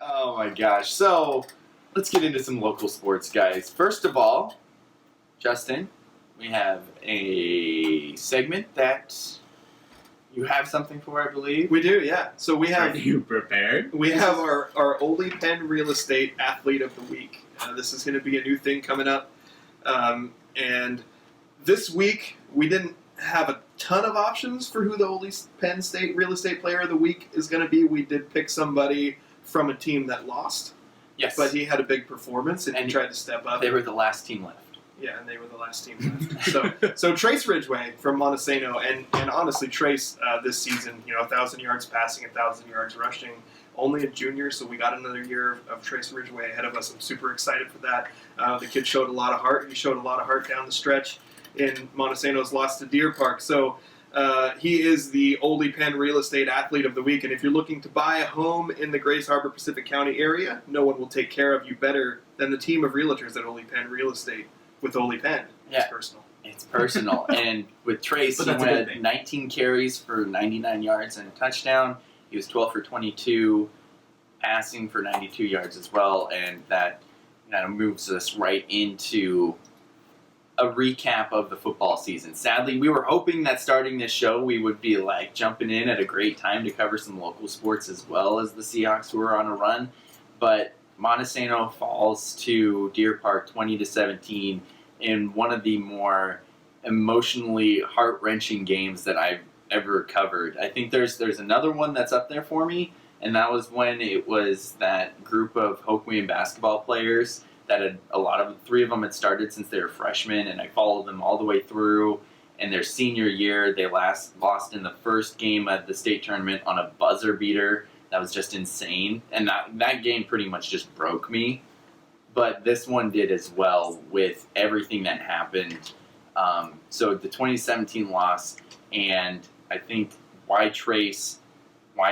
Oh my gosh. So, let's get into some local sports, guys. First of all, Justin, we have a segment that you have something for, I believe. We do, yeah. So we have Are you prepared? we have our Ole Penn Real Estate Athlete of the Week. This is going to be a new thing coming up, and this week we didn't have a ton of options for who the Ole Penn State Real Estate Player of the Week is going to be. We did pick somebody from a team that lost. Yes. But he had a big performance and he tried to step up. They were the last team left. Yeah, and they were the last team left. So Trace Ridgway from Montesano, and honestly, Trace this season, 1,000 yards passing, 1,000 yards rushing, only a junior, so we got another year of Trace Ridgway ahead of us. I'm super excited for that. The kid showed a lot of heart. He showed a lot of heart down the stretch in Montesano's loss to Deer Park. So he is the Ole Penn Real Estate Athlete of the Week, and if you're looking to buy a home in the Grace Harbor Pacific County area, no one will take care of you better than the team of realtors at Ole Penn Real Estate with Ole Penn. Yeah. It's personal. It's personal. And with Trace, he had 19 carries for 99 yards and a touchdown. He was 12 for 22, passing for 92 yards as well, and that kind of moves us right into a recap of the football season. Sadly, we were hoping that starting this show, we would be like jumping in at a great time to cover some local sports as well as the Seahawks who are on a run, but Montesano falls to Deer Park 20-17 in one of the more emotionally heart-wrenching games that I've ever covered. I think there's another one that's up there for me, and that was when it was that group of Hoquiam basketball players that had three of them had started since they were freshmen, and I followed them all the way through. In their senior year, they lost in the first game of the state tournament on a buzzer beater. That was just insane, and that game pretty much just broke me. But this one did as well with everything that happened. So the 2017 loss, and I think why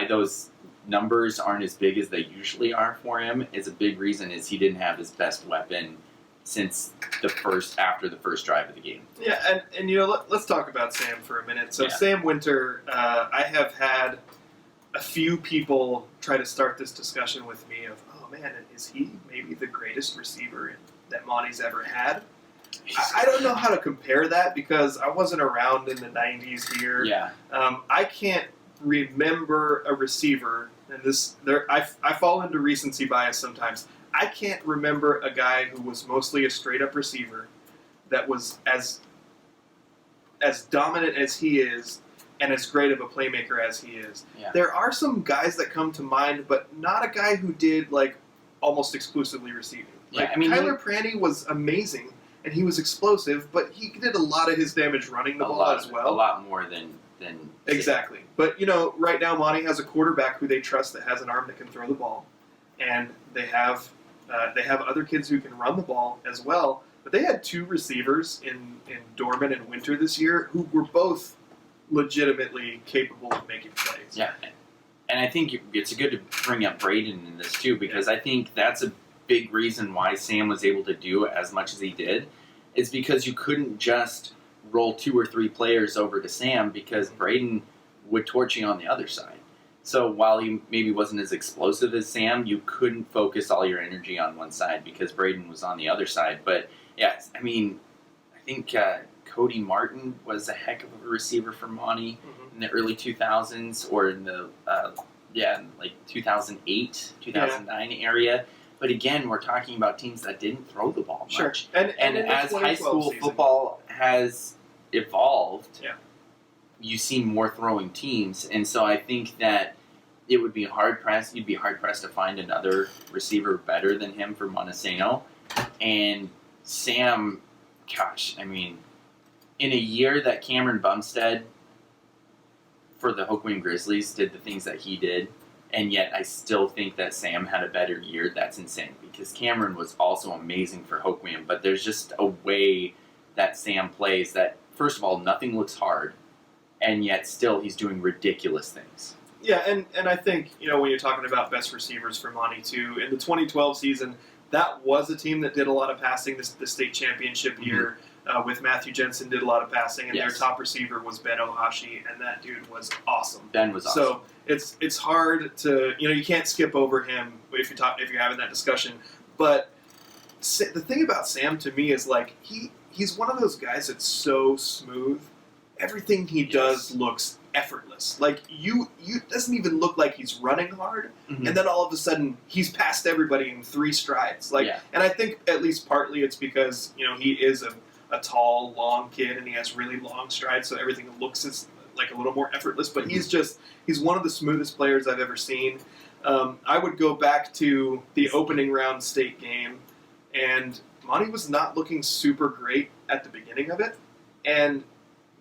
those numbers aren't as big as they usually are for him is a big reason is he didn't have his best weapon since after the first drive of the game. Yeah, and let's talk about Sam for a minute. So yeah. Sam Winter, I have had a few people try to start this discussion with me of, oh man, is he maybe the greatest receiver that Monte's ever had? I don't know how to compare that because I wasn't around in the 90s here. Yeah. I can't remember a receiver, and I fall into recency bias sometimes. I can't remember a guy who was mostly a straight-up receiver that was as dominant as he is and as great of a playmaker as he is. Yeah. There are some guys that come to mind, but not a guy who did like almost exclusively receiving. Like Tyler Pranny was amazing and he was explosive, but he did a lot of his damage running the ball as well. A lot more than exactly. But right now Monte has a quarterback who they trust that has an arm that can throw the ball, and they have other kids who can run the ball as well. But they had two receivers in Dorman and Winter this year who were both legitimately capable of making plays. Yeah, and I think it's good to bring up Braden in this too, because I think that's a big reason why Sam was able to do as much as he did, is because you couldn't just roll 2 or 3 players over to Sam because Braden would torch you on the other side. So while he maybe wasn't as explosive as Sam, you couldn't focus all your energy on one side because Braden was on the other side. But yeah, I mean, I think Cody Martin was a heck of a receiver for Monte in the early 2000s, or in the like 2008, 2009 area. But again, we're talking about teams that didn't throw the ball much. And as high school football has evolved, you see more throwing teams. And so I think that it would be hard-pressed. You'd be hard-pressed to find another receiver better than him for Montesano. And Sam, gosh, I mean, in a year that Cameron Bumstead for the Hoquiam Grizzlies did the things that he did, and yet I still think that Sam had a better year. That's insane because Cameron was also amazing for Hoquiam, but there's just a way that Sam plays that, first of all, nothing looks hard, and yet still he's doing ridiculous things. Yeah, and I think, when you're talking about best receivers for Monte too, in the 2012 season, that was a team that did a lot of passing the state championship year. with Matthew Jensen, did a lot of passing, and Yes. their top receiver was Ben Ohashi, and that dude was awesome. Ben was awesome. So it's hard to, you can't skip over him if you're having that discussion. But the thing about Sam to me is like he's one of those guys that's so smooth. Everything he does looks effortless. Like it doesn't even look like he's running hard, Mhm. and then all of a sudden he's past everybody in 3 strides. And I think at least partly it's because he is a tall, long kid, and he has really long strides, so everything looks like a little more effortless. But he's one of the smoothest players I've ever seen. I would go back to the opening round state game, and Monte was not looking super great at the beginning of it, and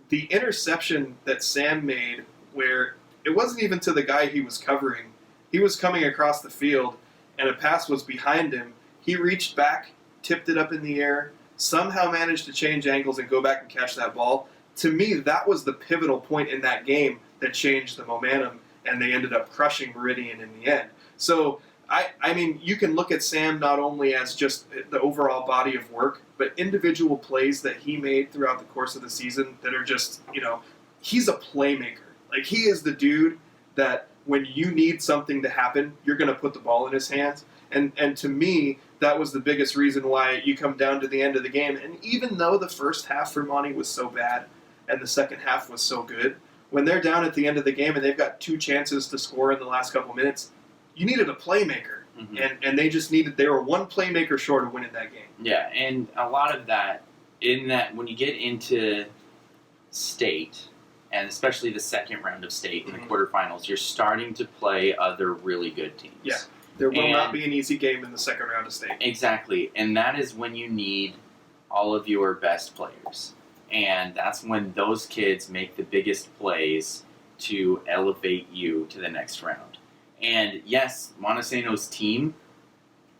the interception that Sam made, where it wasn't even to the guy he was covering, he was coming across the field, and a pass was behind him. He reached back, tipped it up in the air, somehow managed to change angles and go back and catch that ball. To me, that was the pivotal point in that game that changed the momentum, and they ended up crushing Meridian in the end. So, I mean, you can look at Sam not only as just the overall body of work, but individual plays that he made throughout the course of the season that are just, he's a playmaker. Like, he is the dude that when you need something to happen, you're going to put the ball in his hands. And to me, that was the biggest reason why you come down to the end of the game. And even though the first half for Monte was so bad and the second half was so good, when they're down at the end of the game and they've got 2 chances to score in the last couple minutes, you needed a playmaker. Mhm. And they were one playmaker short of winning that game. Yeah, and a lot of that, when you get into state, and especially the second round of state in the quarterfinals, you're starting to play other really good teams. Yeah. There will not be an easy game in the second round of state. Exactly, and that is when you need all of your best players. And that's when those kids make the biggest plays to elevate you to the next round. And yes, Montesano's team,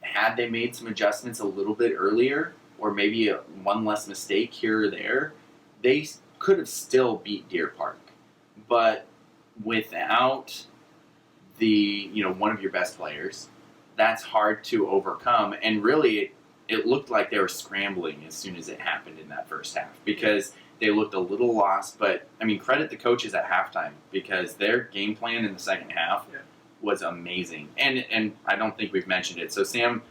had they made some adjustments a little bit earlier, or maybe one less mistake here or there, they could have still beat Deer Park. But without one of your best players, that's hard to overcome. And really, it looked like they were scrambling as soon as it happened in that first half, because they looked a little lost. But, I mean, credit the coaches at halftime, because their game plan in the second half was amazing. And I don't think we've mentioned it. So Sam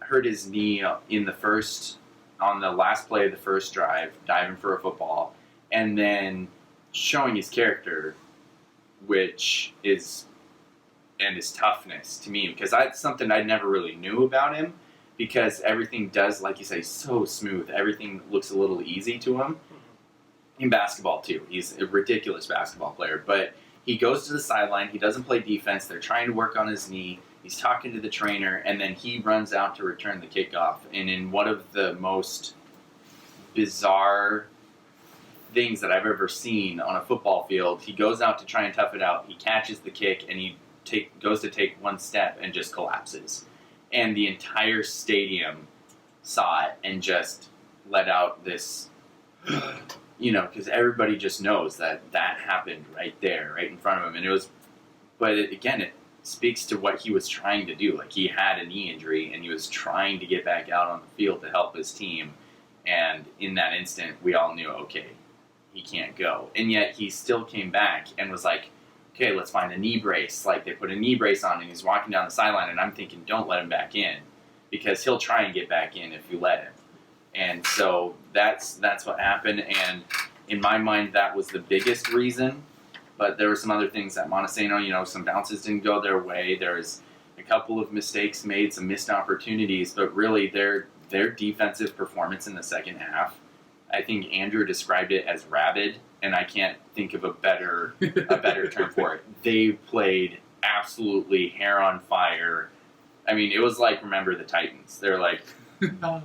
hurt his knee on the last play of the first drive, diving for a football, and then showing his character, and his toughness to me, because that's something I never really knew about him, because everything does, like you say, so smooth. Everything looks a little easy to him. In basketball, too. He's a ridiculous basketball player, but he goes to the sideline. He doesn't play defense. They're trying to work on his knee. He's talking to the trainer, and then he runs out to return the kickoff. And in one of the most bizarre things that I've ever seen on a football field, he goes out to try and tough it out. He catches the kick, and he goes to take one step and just collapses. And the entire stadium saw it and just let out this... because everybody just knows that happened right there, right in front of him. And it speaks to what he was trying to do. Like, he had a knee injury, and he was trying to get back out on the field to help his team. And in that instant, we all knew, okay, he can't go. And yet, he still came back and was like, okay, let's find a knee brace. Like, they put a knee brace on, and he's walking down the sideline, and I'm thinking, don't let him back in, because he'll try and get back in if you let him. And so that's what happened, and in my mind, that was the biggest reason. But there were some other things at Montesano, some bounces didn't go their way. There was a couple of mistakes made, some missed opportunities, but really their defensive performance in the second half, I think Andrew described it as rabid, and I can't think of a better term for it. They played absolutely hair on fire. I mean, it was like, remember the Titans. They're like,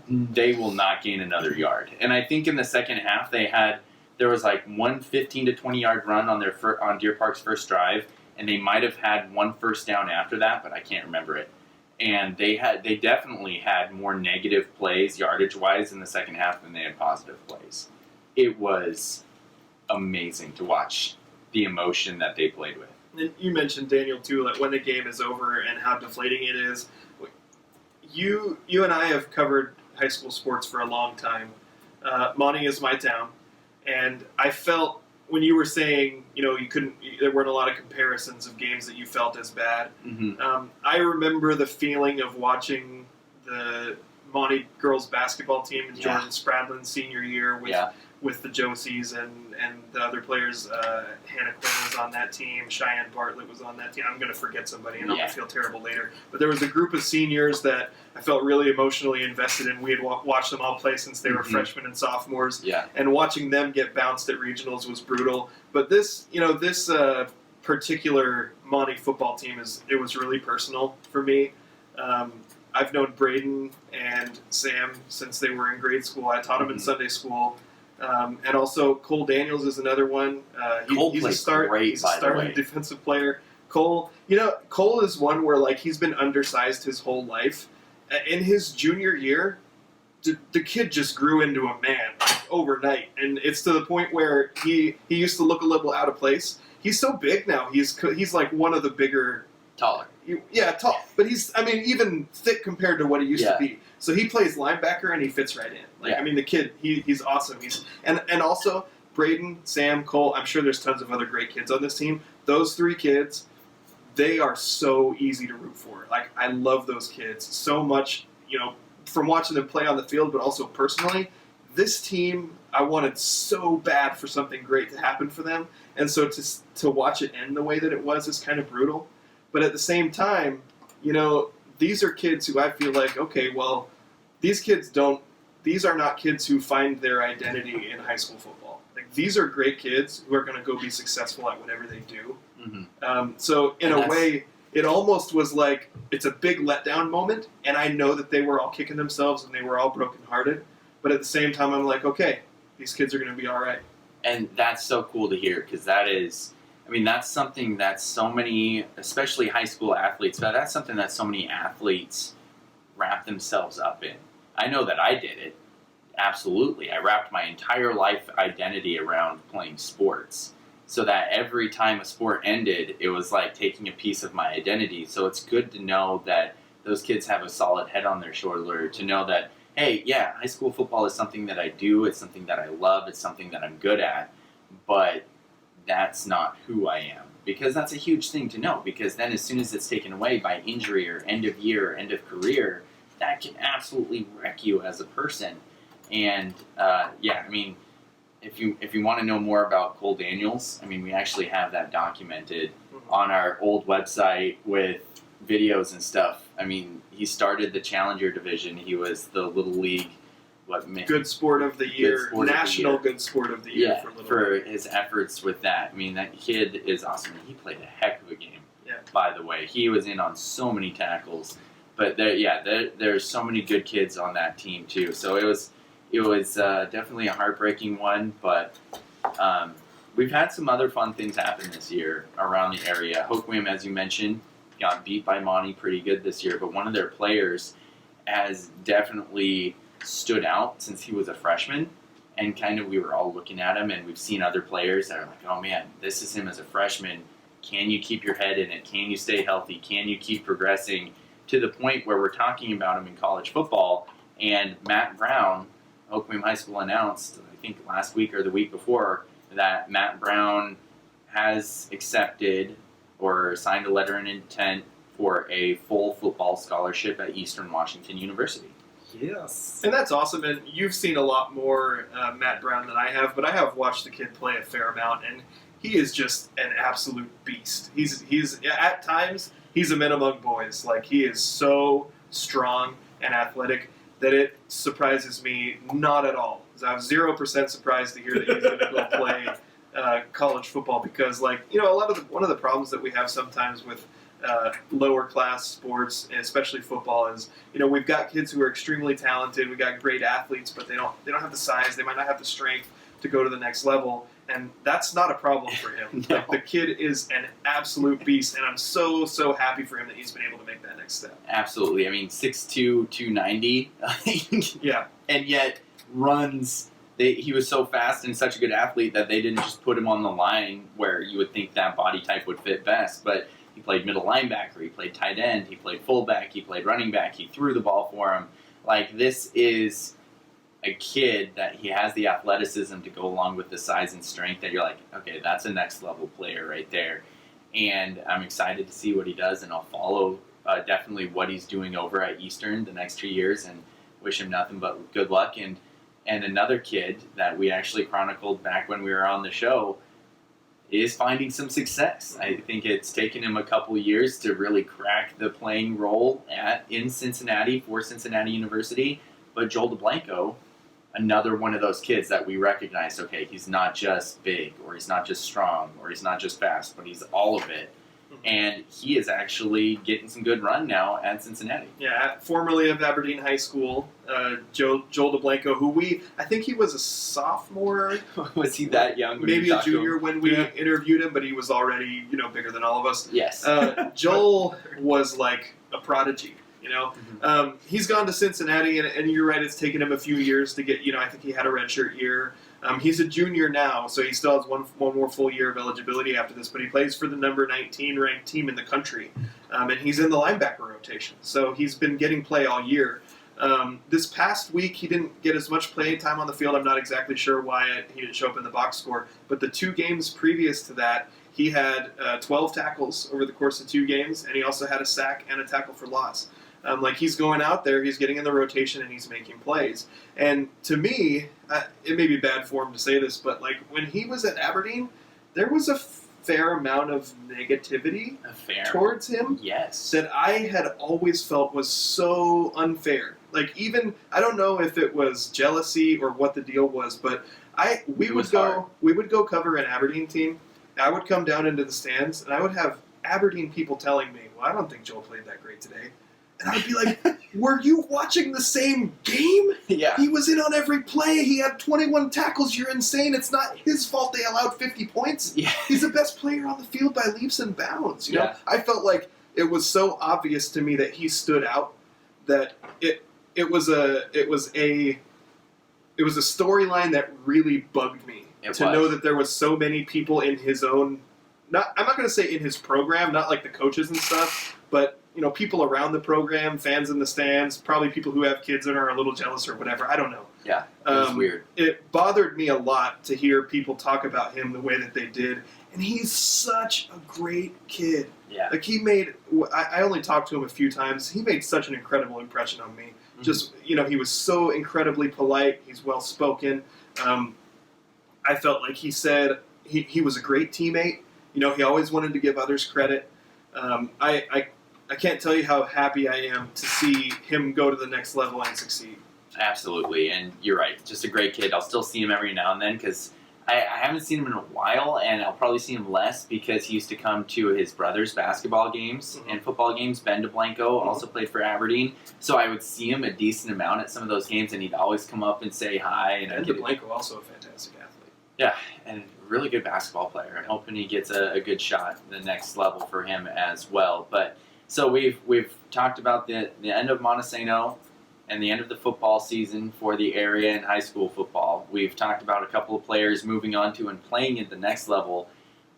they will not gain another yard. And I think in the second half there was like one 15 to 20 yard run on Deer Park's first drive, and they might have had one first down after that, but I can't remember it. And they definitely had more negative plays yardage wise in the second half than they had positive plays. It was amazing to watch the emotion that they played with. And you mentioned, Daniel, too, like when the game is over and how deflating it is. You and I have covered high school sports for a long time. Monte is my town, and I felt when you were saying, there weren't a lot of comparisons of games that you felt as bad. Mm-hmm. I remember the feeling of watching the Monte girls basketball team in Jordan Spradlin's senior year with the Josies and the other players. Hannah Quinn was on that team. Cheyenne Bartlett was on that team. I'm going to forget somebody, and I'm going to feel terrible later. But there was a group of seniors that I felt really emotionally invested in. We had watched them all play since they were freshmen and sophomores. Yeah. And watching them get bounced at regionals was brutal. But this particular Monte football team it was really personal for me. I've known Braden and Sam since they were in grade school. I taught them in Sunday school. And also Cole Daniels is another one. He's a starting defensive player. Cole is one where he's been undersized his whole life. In his junior year, the kid just grew into a man overnight, and it's to the point where he used to look a little out of place. He's so big now. He's like one of the bigger. Taller. Yeah, tall. But even thick compared to what he used to be. So he plays linebacker and he fits right in. The kid, he's awesome. And also Braden, Sam, Cole, I'm sure there's tons of other great kids on this team. Those three kids, they are so easy to root for. I love those kids so much, from watching them play on the field, but also personally. This team, I wanted so bad for something great to happen for them. And so to watch it end the way that it was is kind of brutal. But at the same time, these are kids who I feel like, okay, well, these are not kids who find their identity in high school football. These are great kids who are going to go be successful at whatever they do. Mm-hmm. So in a way, it almost was like it's a big letdown moment, and I know that they were all kicking themselves and they were all brokenhearted. But at the same time, I'm like, okay, these kids are going to be all right. And that's so cool to hear, because that's something that so many, especially high school athletes, that's something that so many athletes wrap themselves up in. I know that I did it. Absolutely. I wrapped my entire life identity around playing sports, so that every time a sport ended, it was like taking a piece of my identity. So it's good to know that those kids have a solid head on their shoulder, to know that, hey, yeah, high school football is something that I do, it's something that I love, it's something that I'm good at, but that's not who I am. Because that's a huge thing to know, because then as soon as it's taken away by injury or end of year or end of career, that can absolutely wreck you as a person. And if you want to know more about Cole Daniels, we actually have that documented on our old website with videos and stuff. He started the Challenger division. He was the Little League Good Sport of the Year, National Good Sport of the Year for his efforts with that. That kid is awesome. He played a heck of a game. Yeah. By the way, he was in on so many tackles. But there's so many good kids on that team too. So it was definitely a heartbreaking one. But we've had some other fun things happen this year around the area. Hoquiam, as you mentioned, got beat by Monte pretty good this year. But one of their players has definitely stood out since he was a freshman, and kind of we were all looking at him, and we've seen other players that are like, oh man, this is him as a freshman. Can you keep your head in it? Can you stay healthy? Can you keep progressing to the point where we're talking about him in college football? And Matt Brown, Hoquiam High School, announced, I think last week or the week before, that Matt Brown has accepted or signed a letter of intent for a full football scholarship at Eastern Washington University. Yes. And that's awesome. And you've seen a lot more Matt Brown than I have, but I have watched the kid play a fair amount, and he is just an absolute beast. He's at times, he's a men among boys. He is so strong and athletic that it surprises me not at all. I was 0% surprised to hear that he's going to go play college football, because one of the problems that we have sometimes with lower class sports, and especially football, is we've got kids who are extremely talented, we got great athletes, but they don't have the size, they might not have the strength to go to the next level, and that's not a problem for him. No. The kid is an absolute beast, and I'm so happy for him that he's been able to make that next step. Absolutely. 6'2", 290. Yeah. And yet runs. He was so fast and such a good athlete that they didn't just put him on the line where you would think that body type would fit best, but he played middle linebacker, he played tight end, he played fullback, he played running back, he threw the ball for him. This is a kid that he has the athleticism to go along with the size and strength that you're like, okay, that's a next level player right there. And I'm excited to see what he does, and I'll follow definitely what he's doing over at Eastern the next 2 years, and wish him nothing but good luck. And another kid that we actually chronicled back when we were on the show is finding some success. I think it's taken him a couple years to really crack the playing role in Cincinnati for Cincinnati University. But Joel DeBlanco, another one of those kids that we recognize, okay, he's not just big, or he's not just strong, or he's not just fast, but he's all of it. And he is actually getting some good run now at Cincinnati. Yeah, formerly of Aberdeen High School, Joel DeBlanco, who I think he was a sophomore. Was he that young? Maybe a junior when we interviewed him, but he was already, bigger than all of us. Yes. Joel was like a prodigy. He's gone to Cincinnati, and you're right, it's taken him a few years to get, I think he had a redshirt year. He's a junior now, so he still has one more full year of eligibility after this, but he plays for the number 19 ranked team in the country, and he's in the linebacker rotation, so he's been getting play all year. This past week, he didn't get as much playing time on the field. I'm not exactly sure why he didn't show up in the box score, but the 2 games previous to that, he had 12 tackles over the course of 2 games, and he also had a sack and a tackle for loss. He's going out there, he's getting in the rotation, and he's making plays. And to me, it may be bad form to say this, but when he was at Aberdeen, there was a fair amount of negativity towards him. Yes. That I had always felt was so unfair. I don't know if it was jealousy or what the deal was, but we would go cover an Aberdeen team. I would come down into the stands, and I would have Aberdeen people telling me, well, I don't think Joel played that great today. And I would be like, were you watching the same game? Yeah. He was in on every play. He had 21 tackles. You're insane. It's not his fault they allowed 50 points. Yeah. He's the best player on the field by leaps and bounds. You know? I felt like it was so obvious to me that he stood out that it was a storyline that really bugged me know that there was so many people in his own. I'm not going to say in his program, not like the coaches and stuff, but people around the program, fans in the stands, probably people who have kids and are a little jealous or whatever. I don't know. Yeah, it was weird. It bothered me a lot to hear people talk about him the way that they did. And he's such a great kid. Yeah. I only talked to him a few times. He made such an incredible impression on me. Mm-hmm. Just, he was so incredibly polite. He's well-spoken. I felt like he said he was a great teammate. He always wanted to give others credit. I can't tell you how happy I am to see him go to the next level and succeed. Absolutely, and you're right. Just a great kid. I'll still see him every now and then because I haven't seen him in a while, and I'll probably see him less because he used to come to his brother's basketball games and football games. Ben DeBlanco also played for Aberdeen, so I would see him a decent amount at some of those games, and he'd always come up and say hi. And Ben DeBlanco, also a fantastic athlete. Yeah, and really good basketball player, and hoping he gets a good shot the next level for him as well. But so we've talked about the end of Montesano and the end of the football season for the area and high school football. We've talked about a couple of players moving on to and playing at the next level,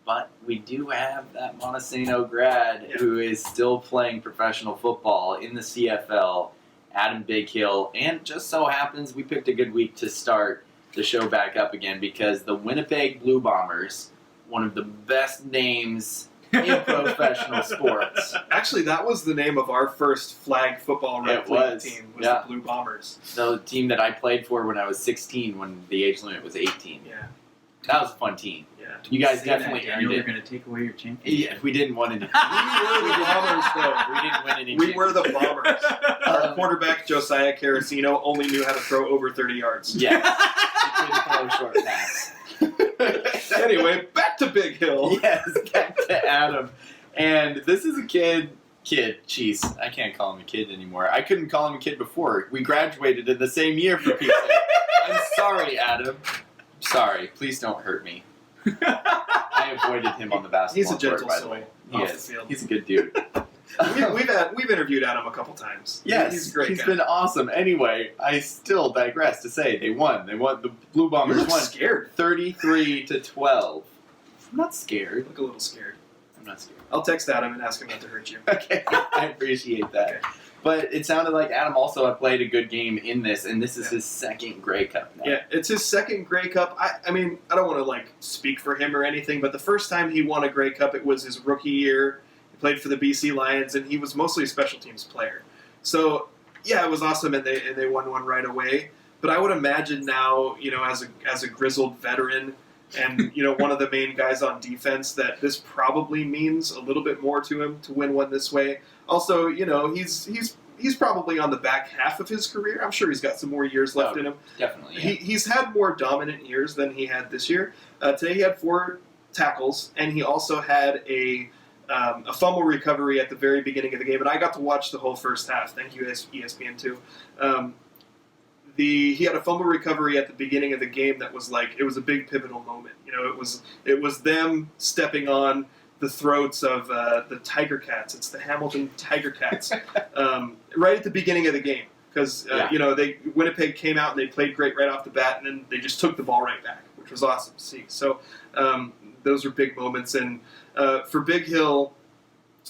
but we do have that Montesano grad who is still playing professional football in the CFL, Adam Bighill, and just so happens we picked a good week to start the show back up again because the Winnipeg Blue Bombers, one of the best names in professional sports. Actually, that was the name of our first flag football red flag team, was the Blue Bombers. The team that I played for when I was 16 when the age limit was 18. Yeah. That was a fun team. Yeah. You guys definitely earned it. You're going to take away your championship. Yeah, we didn't win anything. We were the Bombers, though. We didn't win anything. We were the Bombers. Our quarterback, Josiah Carasino, only knew how to throw over 30 yards. Yes. He couldn't throw a short pass. Anyway, back to Bighill. Yes, back to Adam. And this is a kid, jeez, I can't call him a kid anymore. I couldn't call him a kid before. We graduated in the same year for Pete's sake. I'm sorry, Adam. Sorry, please don't hurt me. I avoided him on the basketball court, He's a gentle by the soul. way. He is. He's a good dude. We've interviewed Adam a couple times. Yes, he's a great he's guy. been awesome. Anyway, I still digress to say they won. The Blue Bombers won. Scared. 33-12. I'm not scared. Look a little scared. I'm not scared. I'll text Adam and ask him not to hurt you. Okay, I appreciate that. Okay. But it sounded like Adam also played a good game in this, and this is his second Grey Cup now. Yeah, it's his second Grey Cup. I mean, I don't want to speak for him or anything, but the first time he won a Grey Cup, it was his rookie year. He played for the BC Lions, and he was mostly a special teams player. So yeah, it was awesome, and they won one right away. But I would imagine now, as a grizzled veteran, and one of the main guys on defense, that this probably means a little bit more to him to win one this way. Also, he's probably on the back half of his career. I'm sure he's got some more years left in him. Definitely. Yeah. He's had more dominant years than he had this year. Today he had 4 tackles, and he also had a fumble recovery at the very beginning of the game. And I got to watch the whole first half. Thank you, ESPN too. He had a fumble recovery at the beginning of the game that was it was a big pivotal moment. It was them stepping on the throats of the Tiger Cats. It's the Hamilton Tiger Cats right at the beginning of the game because Winnipeg came out and they played great right off the bat, and then they just took the ball right back, which was awesome to see. So those were big moments, and for Bighill,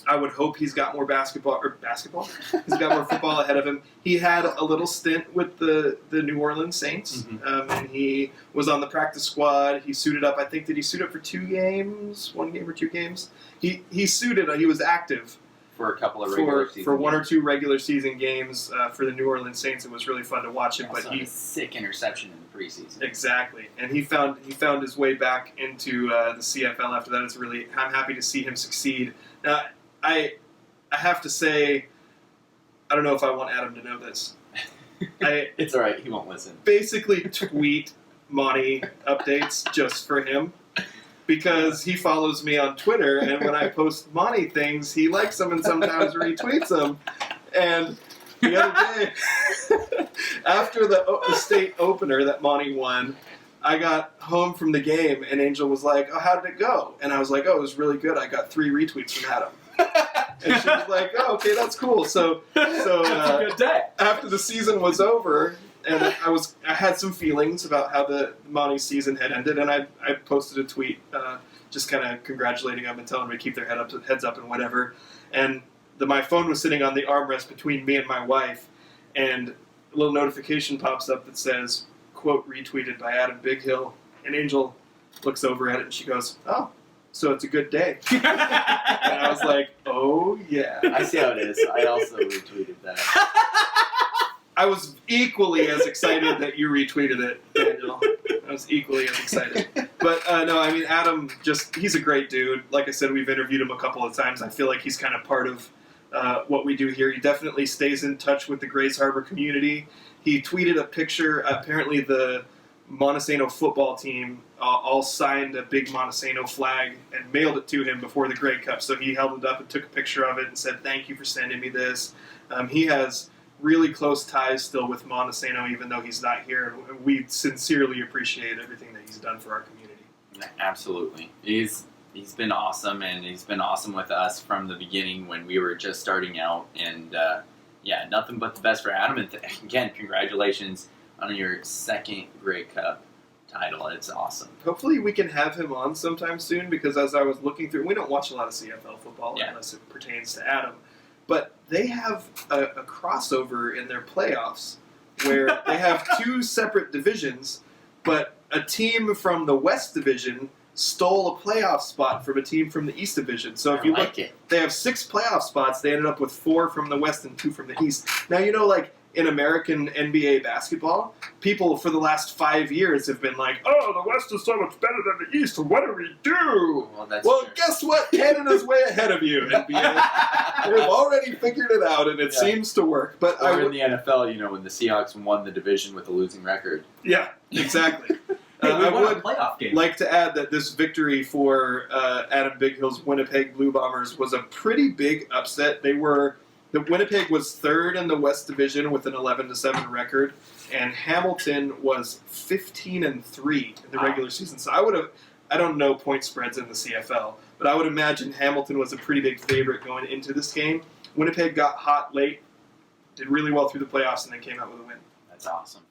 I would hope he's got more basketball. He's got more football ahead of him. He had a little stint with the New Orleans Saints, and he was on the practice squad. He suited up. I think, did he suit up for 2 games? 1 game or 2 games? He suited. He was active for a couple of regular season for 1 games. or 2 regular season games for the New Orleans Saints. It was really fun to watch him. But he had a sick interception in the preseason. Exactly, and he found his way back into the CFL after that. I'm happy to see him succeed. Now, I have to say, I don't know if I want Adam to know this. It's all right. He won't listen. Basically tweet Monte updates just for him because he follows me on Twitter, and when I post Monte things, he likes them and sometimes retweets them. And the other day, after the state opener that Monte won, I got home from the game, and Angel was like, "Oh, how did it go?" And I was like, "Oh, it was really good. I got 3 retweets from Adam." And she was like, "Oh, okay, that's cool." So That's a good day. After the season was over, and I had some feelings about how the Monte season had ended, and I posted a tweet just kind of congratulating them and telling them to keep their heads up and whatever. And my phone was sitting on the armrest between me and my wife, and a little notification pops up that says, quote, retweeted by Adam Bighill, and Angel looks over at it and she goes, "Oh, so it's a good day." And I was like, "Oh yeah." I see how it is. I also retweeted that. I was equally as excited that you retweeted it, Daniel. I was equally as excited. But no, I mean, Adam, he's a great dude. Like I said, we've interviewed him a couple of times. I feel like he's kind of part of what we do here. He definitely stays in touch with the Grays Harbor community. He tweeted a picture. Apparently the Montesano football team all signed a big Montesano flag and mailed it to him before the Grey Cup. So he held it up and took a picture of it and said, "Thank you for sending me this." He has really close ties still with Montesano, even though he's not here. And we sincerely appreciate everything that he's done for our community. Absolutely. He's been awesome, and he's been awesome with us from the beginning when we were just starting out. And yeah, nothing but the best for Adam. And again, congratulations on your second Grey Cup title. It's awesome. Hopefully we can have him on sometime soon, because as I was looking through, we don't watch a lot of CFL football unless it pertains to Adam. But they have a crossover in their playoffs where they have 2 separate divisions, but a team from the West Division stole a playoff spot from a team from the East Division. So if you look, they have 6 playoff spots. They ended up with 4 from the West and 2 from the East. Now, in American NBA basketball, people for the last 5 years have been like, "Oh, the West is so much better than the East. What do we do?" Well, guess what? Canada's way ahead of you, NBA. They've already figured it out, and it seems to work. But in the NFL, when the Seahawks won the division with a losing record. Yeah, exactly. I would like to add that this victory for Adam Bighill's Winnipeg Blue Bombers was a pretty big upset. Winnipeg was 3rd in the West Division with an 11-7 record, and Hamilton was 15-3 in the regular season. So I don't know point spreads in the CFL, but I would imagine Hamilton was a pretty big favorite going into this game. Winnipeg got hot late, did really well through the playoffs, and then came out with a win. That's awesome.